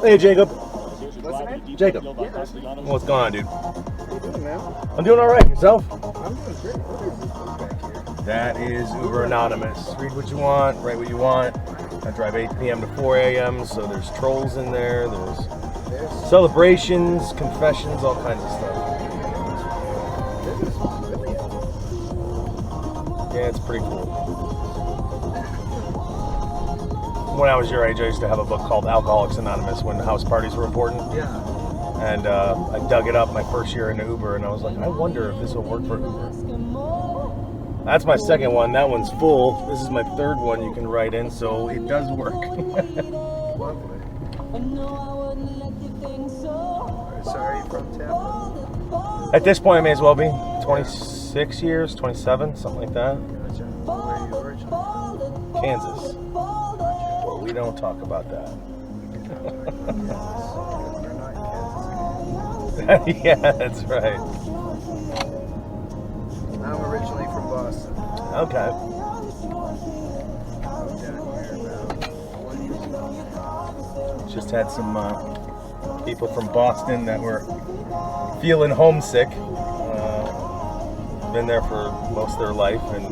Hey, Jacob. What's the name? Jacob. Yeah, What's going on, dude? what you doing, man? I'm doing all right. Yourself? I'm doing great. What is this back here? That is Uber Anonymous. Read what you want, write what you want. I drive 8 p.m. to 4 a.m., so there's trolls in there. There's This, celebrations, confessions, all kinds of stuff. this is really Yeah, it's pretty cool. When I was your age, I used to have a book called Alcoholics Anonymous when house parties were important. Yeah. And I dug it up my first year into Uber, and I was like, I wonder if this will work for Uber. That's my second one. That one's full. This is my third one you can write in, so it does work. Lovely. Sorry, from Tampa. At this point, I may as well be 26 years, 27, something like that. Gotcha. Where are you originally? Kansas. Well, we don't talk about that. We're not in Kansas. Yeah, that's right. I'm originally from Boston. Okay. Moved down here about 20 years ago. Just had some people from Boston that were feeling homesick. Been there for most of their life, and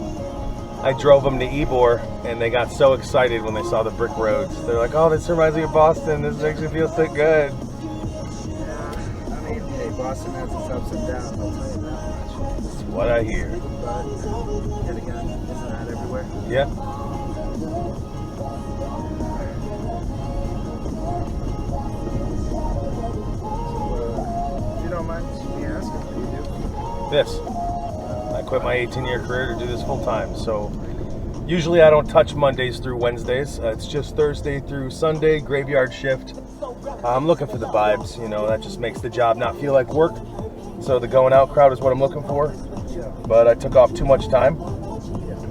I drove them to Ybor, and they got so excited when they saw the brick roads. They're like, "Oh, this reminds me of Boston. This makes me feel so good." Yeah. I mean, hey, Boston has its ups and downs, I'll tell you that much. That's what I hear. But, yet again, isn't that everywhere? Yeah. If you don't mind me asking, what do you do? This. I quit my 18-year career to do this full time. So usually I don't touch Mondays through Wednesdays. It's just Thursday through Sunday, graveyard shift. I'm looking for the vibes, you know, that just makes the job not feel like work. So the going out crowd is what I'm looking for. Yeah. But I took off too much time.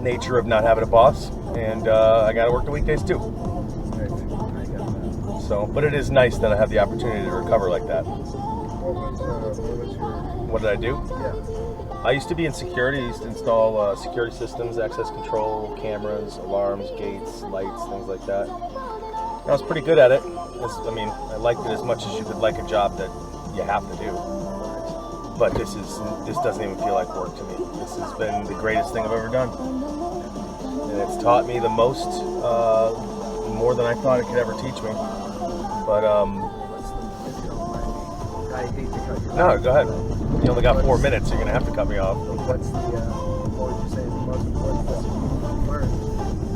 Nature of not having a boss. And I got to work the weekdays too. I got that. So, but it is nice that I have the opportunity to recover like that. What was your... What did I do? Yeah. I used to be in security. I used to install security systems, access control, cameras, alarms, gates, lights, things like that. And I was pretty good at it. I mean, I liked it as much as you could like a job that you have to do. But this doesn't even feel like work to me. This has been the greatest thing I've ever done. And it's taught me the most, more than I thought it could ever teach me. But, If you don't mind me, I hate to cut you off. no, go ahead. You only got 4 minutes, you're going to have to cut me off. What's the, what would you say is the most important lesson you've learned?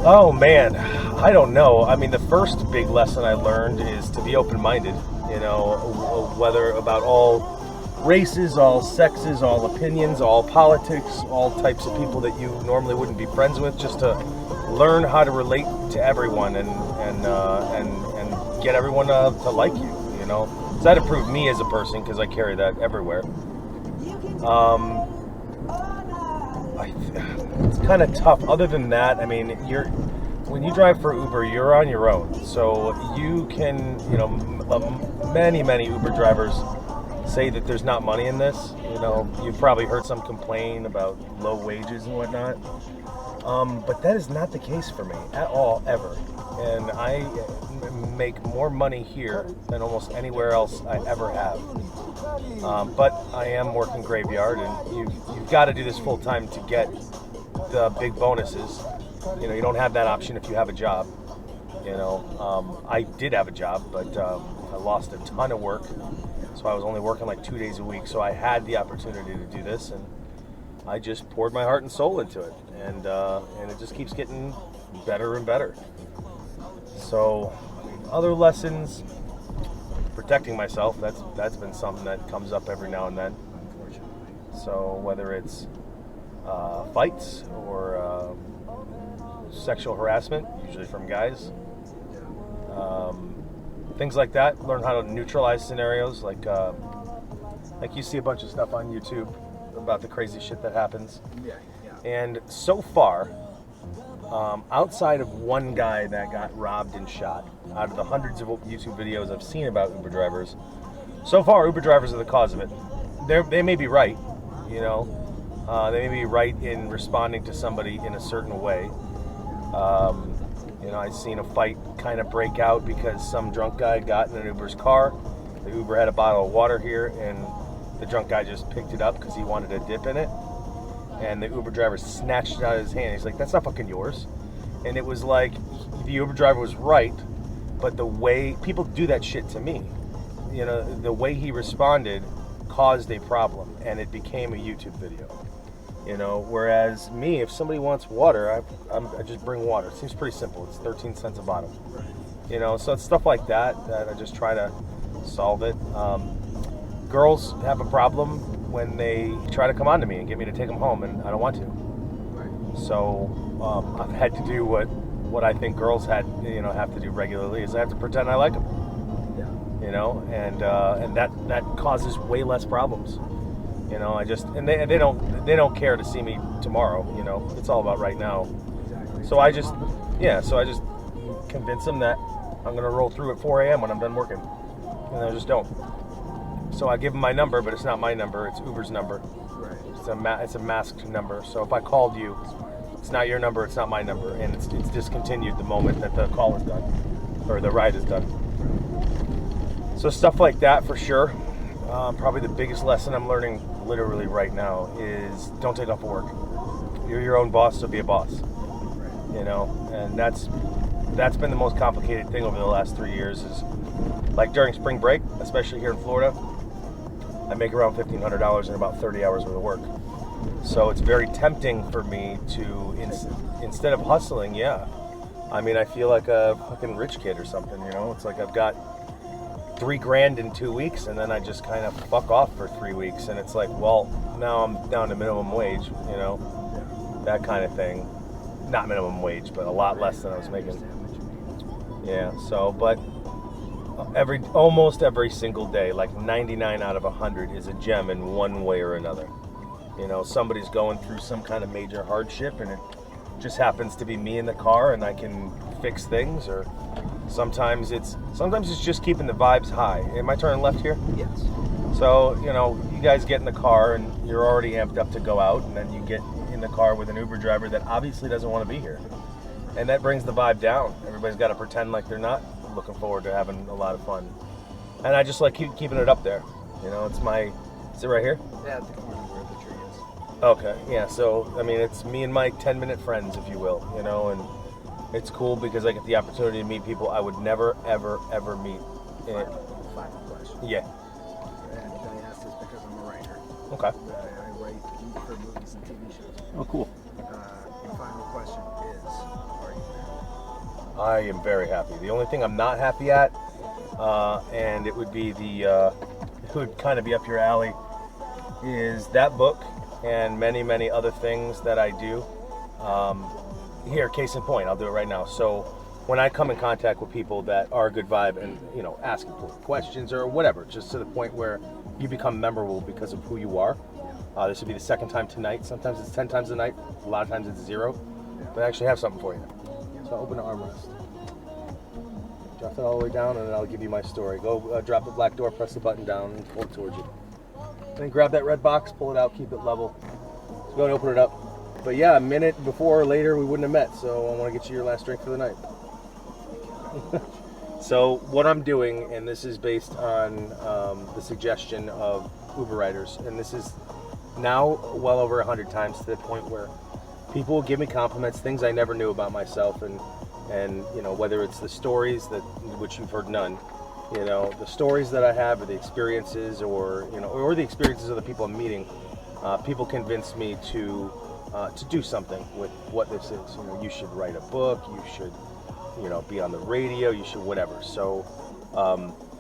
Oh man, I don't know. I mean, the first big lesson I learned is to be open-minded, you know, whether about all races, all sexes, all opinions, all politics, all types of people that you normally wouldn't be friends with, just to learn how to relate to everyone and get everyone to like you, you know. So that improved me as a person because I carry that everywhere. It's kind of tough. Other than that, I mean, when you drive for Uber, you're on your own. So you can, you know, many Uber drivers say that there's not money in this. You know, you've probably heard some complain about low wages and whatnot. But that is not the case for me at all, ever. And I make more money here than almost anywhere else I ever have. But I am working graveyard, and you've got to do this full time to get the big bonuses. You know, you don't have that option if you have a job. You know, I did have a job, but I lost a ton of work, so I was only working like 2 days a week. So I had the opportunity to do this, and I just poured my heart and soul into it, and it just keeps getting better and better. So, other lessons, protecting myself, that's been something that comes up every now and then. So whether it's fights or sexual harassment, usually from guys, things like that. Learn how to neutralize scenarios, like you see a bunch of stuff on YouTube about the crazy shit that happens. Yeah. And so far, outside of one guy that got robbed and shot, out of the hundreds of YouTube videos I've seen about Uber drivers, so far Uber drivers are the cause of it. They may be right, you know. They may be right in responding to somebody in a certain way. You know, I've seen a fight kind of break out because some drunk guy got in an Uber's car. The Uber had a bottle of water here, and the drunk guy just picked it up because he wanted a dip in it. And the Uber driver snatched it out of his hand. He's like, "That's not fucking yours." And it was like, the Uber driver was right, but the way people do that shit to me, you know, the way he responded caused a problem, and it became a YouTube video. You know, whereas me, if somebody wants water, I just bring water. It seems pretty simple. It's 13 cents a bottle. You know, so it's stuff like that I just try to solve it. Girls have a problem when they try to come on to me and get me to take them home, and I don't want to. So I've had to do what I think girls have to do regularly, is I have to pretend I like them. Yeah. You know, and that causes way less problems. You know, they don't care to see me tomorrow. You know, it's all about right now. Exactly. So I just convince them that I'm gonna roll through at 4 a.m. when I'm done working, and I just don't. So I give them my number, but it's not my number; it's Uber's number. Right. It's a masked number. So if I called you, it's not your number, it's not my number, and it's discontinued the moment that the call is done or the ride is done. So stuff like that for sure. Probably the biggest lesson I'm learning literally right now is don't take off of work. You're your own boss, so be a boss. Right. You know, and that's been the most complicated thing over the last 3 years. Is like during spring break, especially here in Florida, I make around $1,500 in about 30 hours worth of work. So it's very tempting for me to instead of hustling, I mean, I feel like a fucking rich kid or something. You know, it's like I've got $3,000 in 2 weeks, and then I just kind of fuck off for 3 weeks, and it's like, well, now I'm down to minimum wage, you know, that kind of thing. Not minimum wage, but a lot less than I was making. Yeah. So, but almost every single day, like 99 out of 100, is a gem in one way or another. You know, somebody's going through some kind of major hardship, and it just happens to be me in the car, and I can fix things, or sometimes it's just keeping the vibes high. Am I turning left here? Yes. So, you know, you guys get in the car and you're already amped up to go out, and then you get in the car with an Uber driver that obviously doesn't want to be here. And that brings the vibe down. Everybody's got to pretend like they're not looking forward to having a lot of fun. And I just like keeping it up there. You know, is it right here? Yeah, at the corner where the tree is. Okay, yeah, so, I mean, it's me and my 10-minute friends, if you will, you know, and it's cool because I get the opportunity to meet people I would never, ever, ever meet. Final question. Yeah. And I asked this because I'm a writer. Okay. I write for movies and TV shows. Oh, cool. The final question is, are you happy? I am very happy. The only thing I'm not happy at, and it would be it would kind of be up your alley, is that book and many, many other things that I do. Here, case in point, I'll do it right now. So when I come in contact with people that are a good vibe and, you know, asking for questions or whatever, just to the point where you become memorable because of who you are. This would be the second time tonight. Sometimes it's 10 times a night. A lot of times it's 0. But I actually have something for you. So I'll open the armrest. Drop it all the way down, and then I'll give you my story. Go drop the black door, press the button down, and pull it towards you. Then grab that red box, pull it out, keep it level. So go and open it up. But yeah, a minute before or later, we wouldn't have met. So I want to get you your last drink for the night. So what I'm doing, and this is based on the suggestion of Uber riders, and this is now well over 100 times, to the point where people will give me compliments, things I never knew about myself, and you know, whether it's the stories which you've heard none, you know, the stories that I have, or the experiences, or you know, or the experiences of the people I'm meeting, people convince me to do something with what this is. You know, you should write a book, you should, you know, be on the radio, you should whatever. So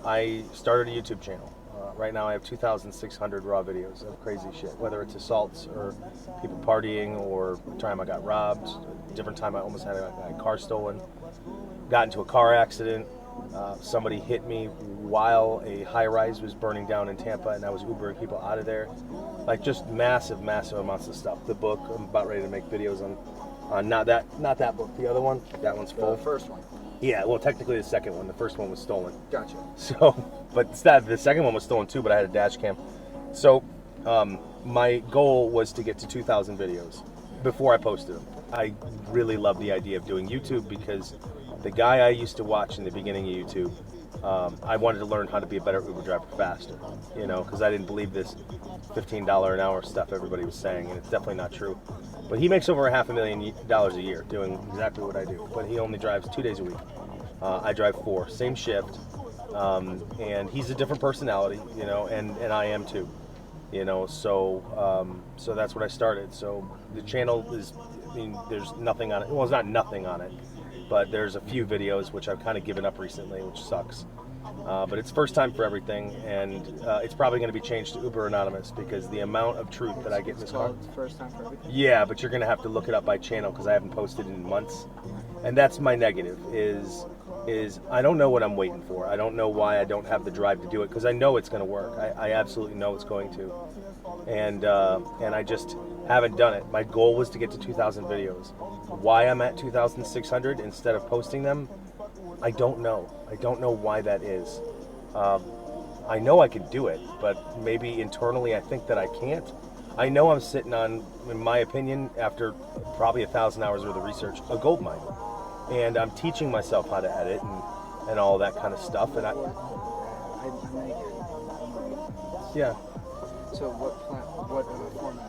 I started a YouTube channel. Right now I have 2,600 raw videos of crazy shit, whether it's assaults or people partying, or the time I got robbed, a different time I almost had a car stolen, got into a car accident, somebody hit me while a high-rise was burning down in Tampa, and I was Ubering people out of there. Like, just massive, massive amounts of stuff. The book, I'm about ready to make videos on not that book, the other one. That one's full. The first one. Yeah, well, technically the second one. The first one was stolen. Gotcha. So, but the second one was stolen too, but I had a dash cam. So, my goal was to get to 2,000 videos before I posted them. I really love the idea of doing YouTube because The guy I used to watch in the beginning of YouTube, I wanted to learn how to be a better Uber driver faster, you know, because I didn't believe this $15 an hour stuff everybody was saying, and it's definitely not true. But he makes over $500,000 a year doing exactly what I do, but he only drives 2 days a week. I drive 4, same shift, and he's a different personality, you know, and I am too, you know, so that's what I started. So the channel is, I mean, there's nothing on it. Well, it's not nothing on it, but there's a few videos which I've kind of given up recently, which sucks. But it's first time for everything, and it's probably going to be changed to Uber Anonymous because the amount of truth that I get in this car. First time for everything? Yeah, but you're going to have to look it up by channel because I haven't posted in months. And that's my negative is I don't know what I'm waiting for. I don't know why I don't have the drive to do it because I know it's going to work. I absolutely know it's going to. And I just haven't done it. My goal was to get to 2,000 videos. Why I'm at 2,600 instead of posting them, I don't know. I don't know why that is. I know I could do it, but maybe internally I think that I can't. I know I'm sitting on, in my opinion, after probably 1,000 hours worth of research, a gold mine. And I'm teaching myself how to edit and all that kind of stuff. And yeah. So what format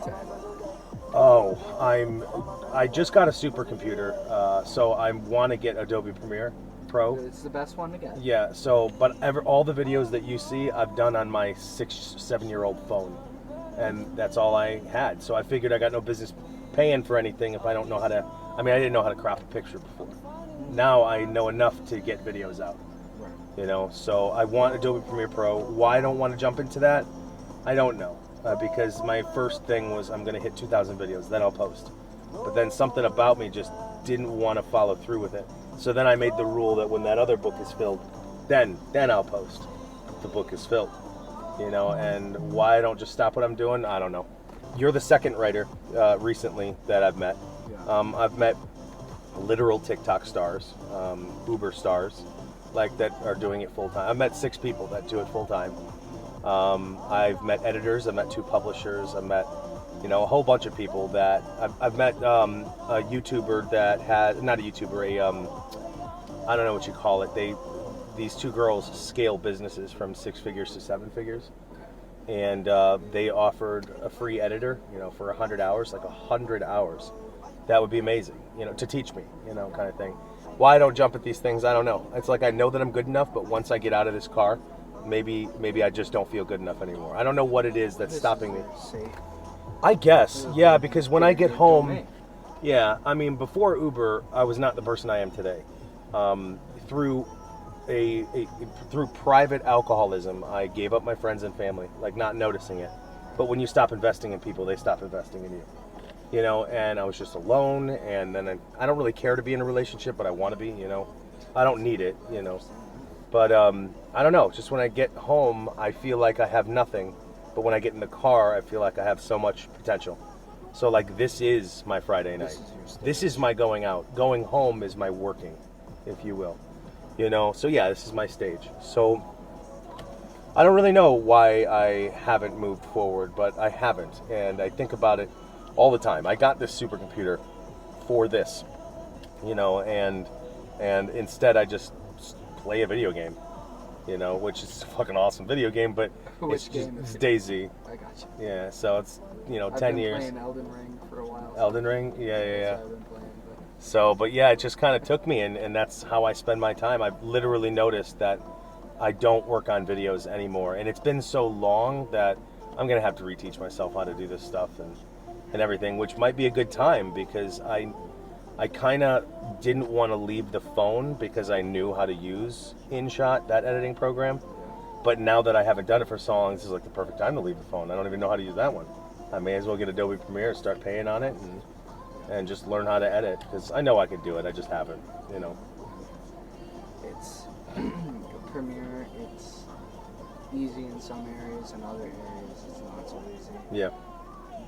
to edit? Oh, I just got a supercomputer, so I want to get Adobe Premiere Pro. It's the best one to get. Yeah. So, but all the videos that you see, I've done on my 6-7-year-old phone, and that's all I had. So I figured I got no business paying for anything if I don't know how to. I mean, I didn't know how to crop a picture before. Now I know enough to get videos out. Right. You know, so I want Adobe Premiere Pro. Why I don't want to jump into that, I don't know. Because my first thing was I'm going to hit 2,000 videos, then I'll post. But then something about me just didn't want to follow through with it. So then I made the rule that when that other book is filled, then I'll post. The book is filled. You know, and why I don't just stop what I'm doing, I don't know. You're the second writer recently that I've met. Yeah. I've met literal TikTok stars, Uber stars, like that are doing it full time. I've met 6 people that do it full time. I've met editors. I've met 2 publishers. I've met, you know, a whole bunch of people that I've met. A YouTuber that had not a YouTuber, I don't know what you call it. These 2 girls scale businesses from 6 figures to 7 figures, and they offered a free editor, you know, for 100 hours, like 100 hours. That would be amazing, you know, to teach me, you know, kind of thing. Why I don't jump at these things, I don't know. It's like I know that I'm good enough, but once I get out of this car, maybe I just don't feel good enough anymore. I don't know what it is that's stopping me. Safe. I guess, yeah, because when I get home, yeah, I mean, before Uber, I was not the person I am today. Through through private alcoholism, I gave up my friends and family, like not noticing it. But when you stop investing in people, they stop investing in you. You know, and I was just alone, and then I don't really care to be in a relationship, but I want to be, you know. I don't need it, you know. But I don't know, just when I get home, I feel like I have nothing. But when I get in the car, I feel like I have so much potential. So like this is my Friday night. This is my going out. Going home is my working, if you will. You know, so yeah, this is my stage. So I don't really know why I haven't moved forward, but I haven't. And I think about it all the time. I got this supercomputer for this, you know, and instead I just play a video game, you know, which is a fucking awesome video game, but it's DayZ. I got you. Yeah, so it's, you know, I've 10 been years. playing Elden Ring for a while. Elden Ring? Yeah. I've been playing, but So, but yeah, it just kind of took me, and that's how I spend my time. I've literally noticed that I don't work on videos anymore, and it's been so long that I'm going to have to reteach myself how to do this stuff and everything, which might be a good time because I kind of didn't want to leave the phone because I knew how to use InShot, that editing program. But now that I haven't done it for so long, this is like the perfect time to leave the phone. I don't even know how to use that one. I may as well get Adobe Premiere, start paying on it, and just learn how to edit because I know I could do it. I just haven't, you know. it's Premiere. It's easy in some areas, in other areas it's not so easy. Yeah.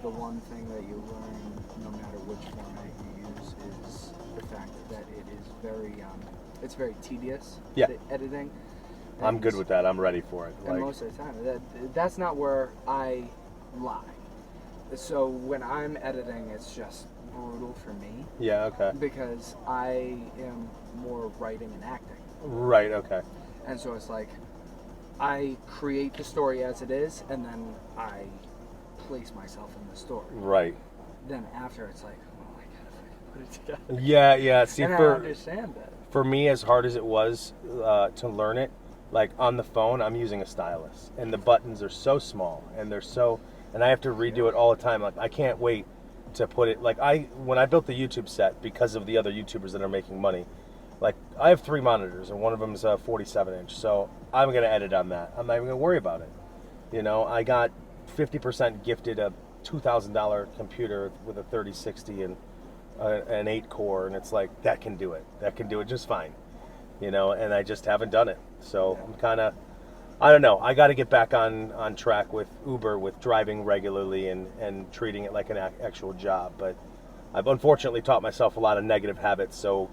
The one thing that you learn, no matter which format you use, is the fact that it is it's very tedious. Yeah. The editing. I'm good with that. I'm ready for it. And most of the time, that's not where I lie. So when I'm editing, it's just brutal for me Yeah, okay. because I am more writing and acting. Right, okay. And so it's like I create the story as it is, and then I place myself in the story. Right. Then after, it's like, oh, I gotta fucking put it together. Yeah, yeah. See, And I for understand that. for me, as hard as it was to learn it, like on the phone, I'm using a stylus, and the buttons are so small, and and I have to redo it all the time. Like I can't wait to put it. Like when I built the YouTube set because of the other YouTubers that are making money. Like I have 3 monitors, and one of them is a 47-inch, so I'm gonna edit on that. I'm not even gonna worry about it. You know, I got 50% gifted a $2,000 computer with a 3060 and an 8 core, and it's like that can do it. That can do it just fine. You know, and I just haven't done it. So I'm kind of, I don't know. I got to get back on track with Uber, with driving regularly and treating it like an actual job. But I've unfortunately taught myself a lot of negative habits. So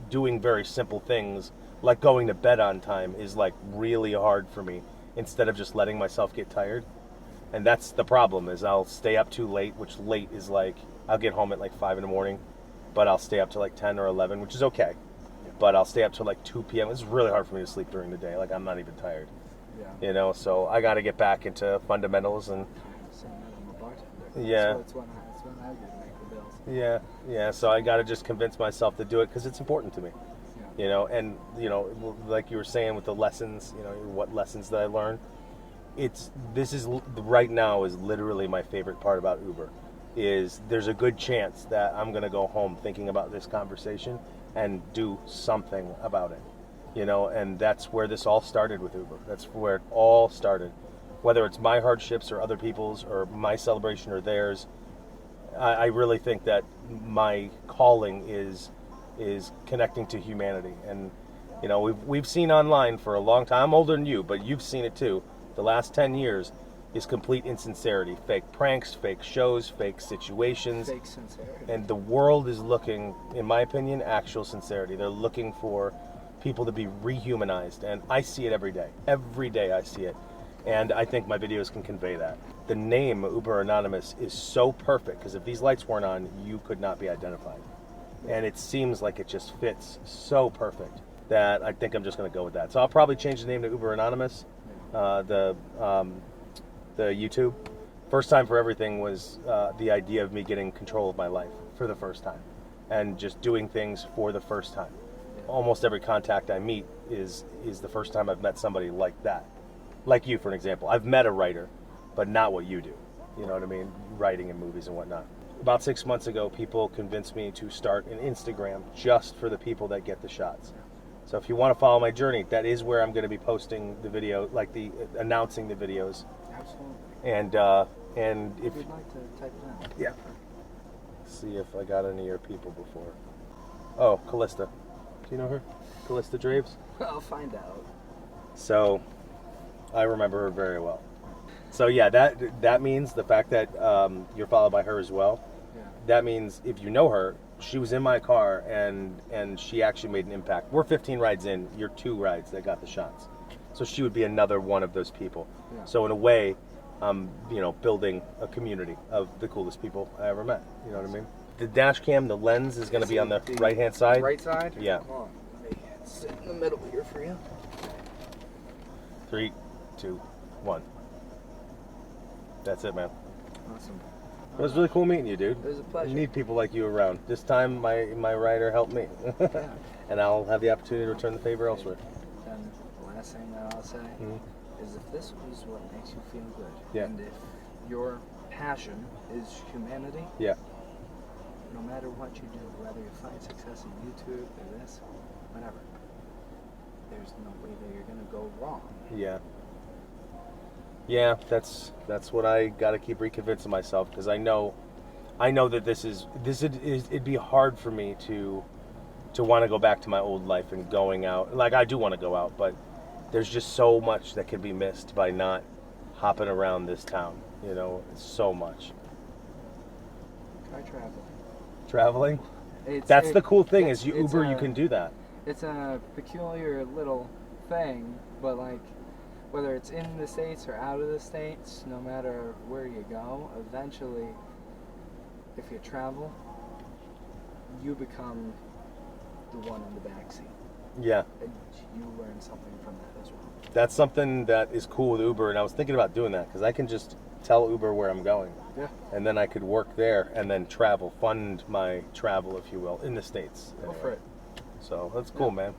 doing very simple things like going to bed on time is like really hard for me instead of just letting myself get tired. And that's the problem is I'll stay up too late, which late is like I'll get home at like 5 in the morning, but I'll stay up to like 10 or 11, which is okay. But I'll stay up till like 2 p.m. It's really hard for me to sleep during the day. Like I'm not even tired. Yeah. You know, so I got to get back into fundamentals and So I'm a bartender. Yeah. So it's when I do to make the bills. yeah. So I got to just convince myself to do it because it's important to me. Yeah. You know, and you know, like you were saying with the lessons, you know, what lessons that I learned. Right now is literally my favorite part about Uber. Is there's a good chance that I'm gonna go home thinking about this conversation and do something about it. You know, and that's where this all started with Uber. That's where it all started. Whether it's my hardships or other people's or my celebration or theirs, I really think that my calling is connecting to humanity. And you know, we've seen online for a long time. I'm older than you, but you've seen it too. The last 10 years is complete insincerity, fake pranks, fake shows, fake situations. Fake sincerity. And the world is looking, in my opinion, actual sincerity. They're looking for people to be rehumanized, and I see it every day. Every day I see it, and I think my videos can convey that. The name Uber Anonymous is so perfect, because if these lights weren't on, you could not be identified. And it seems like it just fits so perfect that I think I'm just going to go with that. So I'll probably change the name to Uber Anonymous. The YouTube. First time for everything was the idea of me getting control of my life for the first time and just doing things for the first time. Almost every contact I meet is the first time I've met somebody like that. Like you, for an example. I've met a writer, but not what you do. You know what I mean? Writing in movies and whatnot. About 6 months ago, people convinced me to start an Instagram just for the people that get the shots. So if you want to follow my journey, that is where I'm going to be posting the video, like announcing the videos. Absolutely. And if If you'd like to type it in. yeah, see if I got any of your people before. Oh, Callista, do you know her? Callista Draves. I'll find out. So I remember her very well. So yeah, that means the fact that you're followed by her as well. Yeah. That means if you know her, she was in my car and she actually made an impact. We're 15 rides in. You're 2 rides that got the shots. So she would be another one of those people. Yeah. So in a way, I'm building a community of the coolest people I ever met. You know what I mean? The dash cam, the lens is going to be on the right-hand side. Right side? Yeah. Come on. Let me sit in the middle here for you. 3, 2, 1. That's it, man. Awesome. It was really cool meeting you, dude. It was a pleasure. I need people like you around. This time, my rider helped me. Yeah. And I'll have the opportunity to return the favor elsewhere. And the last thing that I'll say is if this was what makes you feel good, Yeah. and if your passion is humanity, Yeah. no matter what you do, whether you find success in YouTube or this, whatever, there's no way that you're going to go wrong. Yeah. Yeah, that's what I got to keep reconvincing myself, because I know that it'd be hard for me to want to go back to my old life and going out. Like I do want to go out, but there's just so much that can be missed by not hopping around this town. So much. Try traveling. Traveling? That's the cool thing is Uber, you can do that. It's a peculiar little thing, but like whether it's in the States or out of the States, no matter where you go, eventually if you travel, you become the one in the back seat, Yeah. and you learn something from that as well. That's something that is cool with Uber, and I was thinking about doing that because I can just tell Uber where I'm going, Yeah. and then I could work there and then travel, fund my travel, if you will, in the States. Go anyway. for it. So that's cool, man.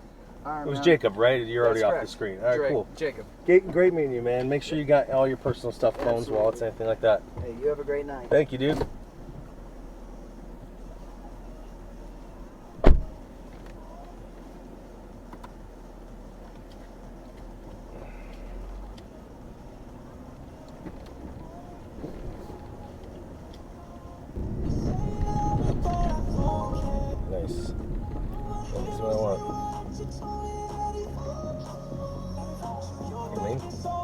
All right, It was man. Jacob, right? You're already That's off correct. the screen. All right, Drake, cool. Jacob. Great meeting you, man. Make sure you got all your personal stuff, phones, Absolutely. wallets, anything like that. Hey, you have a great night. Thank you, dude. Nice. That's what I want. You mean?